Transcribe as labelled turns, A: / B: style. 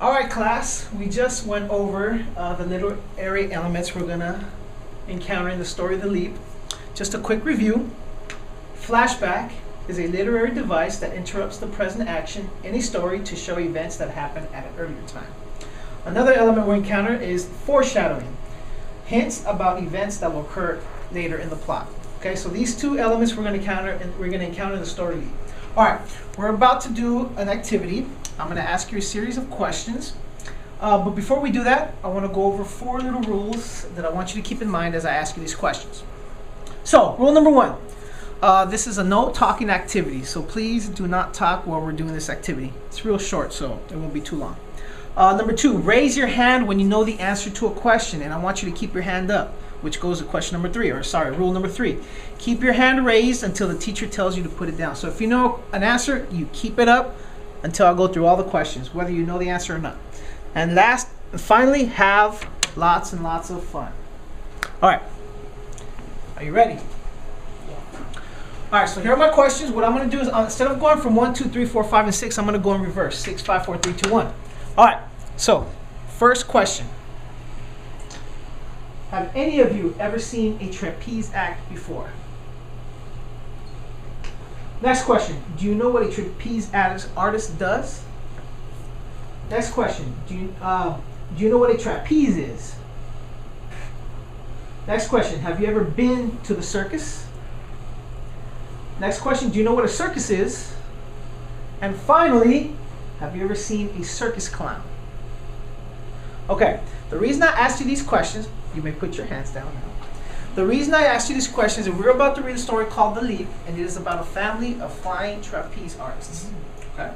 A: All right, class, we just went over the literary elements we're gonna encounter in the story of the leap. Just a quick review. Flashback is a literary device that interrupts the present action in a story to show events that happened at an earlier time. Another element we encounter is foreshadowing, hints about events that will occur later in the plot. Okay, so these two elements we're gonna encounter in the story leap. All right, we're about to do an activity. I'm going to ask you a series of questions. But before we do that, I want to go over 4 little rules that I want you to keep in mind as I ask you these questions. So, rule number 1. This is a no talking activity, so please do not talk while we're doing this activity. It's real short, so it won't be too long. Number 2, raise your hand when you know the answer to a question, and I want you to keep your hand up, which goes to question number 3, rule number 3. Keep your hand raised until the teacher tells you to put it down. So if you know an answer, you keep it up until I go through all the questions, whether you know the answer or not. And finally, have lots and lots of fun. All right, are you ready? All right, so here are my questions. What I'm gonna do is, instead of going from 1, 2, 3, 4, 5, and 6, I'm gonna go in reverse. 6, 5, 4, 3, 2, 1. All right, so first question. Have any of you ever seen a trapeze act before? Next question. Do you know what a trapeze artist does? Next question. Do you know what a trapeze is? Next question. Have you ever been to the circus? Next question. Do you know what a circus is? And finally, have you ever seen a circus clown? Okay. The reason I asked you these questions, you may put your hands down now. The reason I asked you these questions is we're about to read a story called The Leap, and it is about a family of flying trapeze artists. Okay?